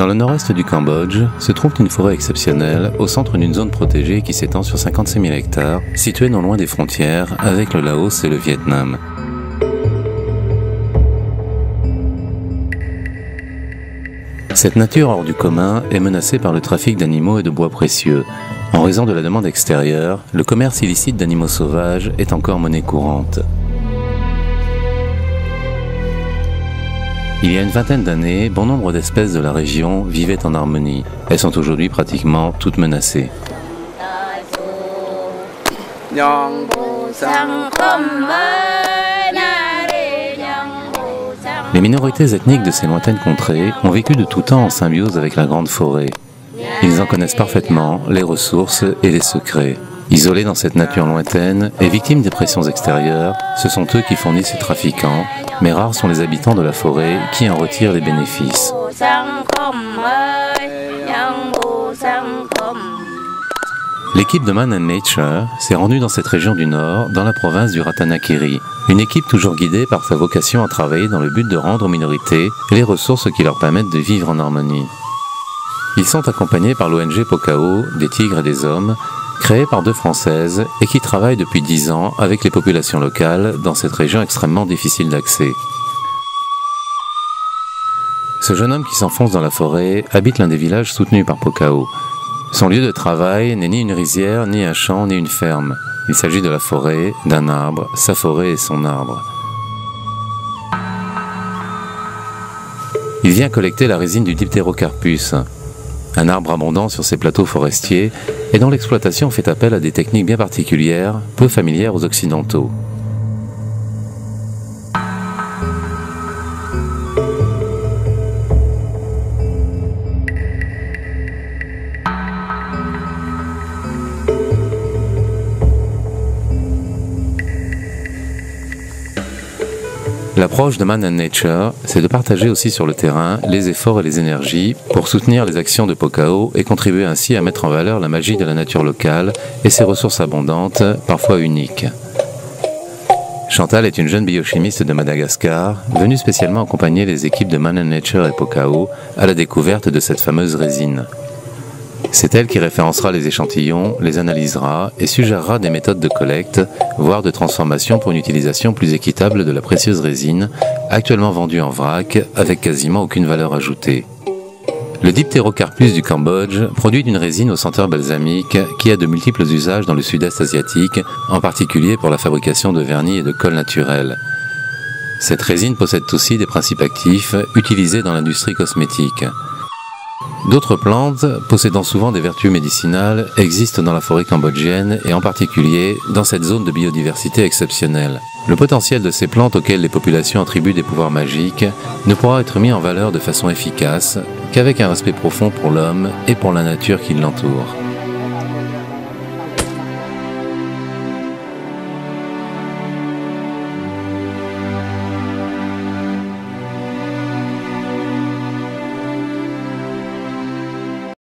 Dans le nord-est du Cambodge se trouve une forêt exceptionnelle au centre d'une zone protégée qui s'étend sur 56 000 hectares, située non loin des frontières avec le Laos et le Vietnam. Cette nature hors du commun est menacée par le trafic d'animaux et de bois précieux. En raison de la demande extérieure, le commerce illicite d'animaux sauvages est encore monnaie courante. Il y a une vingtaine d'années, bon nombre d'espèces de la région vivaient en harmonie. Elles sont aujourd'hui pratiquement toutes menacées. Les minorités ethniques de ces lointaines contrées ont vécu de tout temps en symbiose avec la grande forêt. Ils en connaissent parfaitement les ressources et les secrets. Isolés dans cette nature lointaine et victimes des pressions extérieures, ce sont eux qui fournissent les trafiquants, mais rares sont les habitants de la forêt qui en retirent les bénéfices. L'équipe de Man and Nature s'est rendue dans cette région du Nord, dans la province du Ratanakiri. Une équipe toujours guidée par sa vocation à travailler dans le but de rendre aux minorités les ressources qui leur permettent de vivre en harmonie. Ils sont accompagnés par l'ONG Pocao, des Tigres et des Hommes, créée par 2 Françaises et qui travaille depuis 10 ans avec les populations locales dans cette région extrêmement difficile d'accès. Ce jeune homme qui s'enfonce dans la forêt habite l'un des villages soutenus par Pocao. Son lieu de travail n'est ni une rizière, ni un champ, ni une ferme. Il s'agit de la forêt, d'un arbre, sa forêt et son arbre. Il vient collecter la résine du Dipterocarpus, un arbre abondant sur ces plateaux forestiers et dont l'exploitation fait appel à des techniques bien particulières, peu familières aux Occidentaux. L'approche de Man and Nature, c'est de partager aussi sur le terrain les efforts et les énergies pour soutenir les actions de Pocao et contribuer ainsi à mettre en valeur la magie de la nature locale et ses ressources abondantes, parfois uniques. Chantal est une jeune biochimiste de Madagascar, venue spécialement accompagner les équipes de Man and Nature et Pocao à la découverte de cette fameuse résine. C'est elle qui référencera les échantillons, les analysera et suggérera des méthodes de collecte, voire de transformation pour une utilisation plus équitable de la précieuse résine, actuellement vendue en vrac avec quasiment aucune valeur ajoutée. Le Dipterocarpus du Cambodge produit une résine aux senteurs balsamiques qui a de multiples usages dans le sud-est asiatique, en particulier pour la fabrication de vernis et de colle naturels. Cette résine possède aussi des principes actifs utilisés dans l'industrie cosmétique. D'autres plantes, possédant souvent des vertus médicinales, existent dans la forêt cambodgienne et en particulier dans cette zone de biodiversité exceptionnelle. Le potentiel de ces plantes auxquelles les populations attribuent des pouvoirs magiques ne pourra être mis en valeur de façon efficace qu'avec un respect profond pour l'homme et pour la nature qui l'entoure.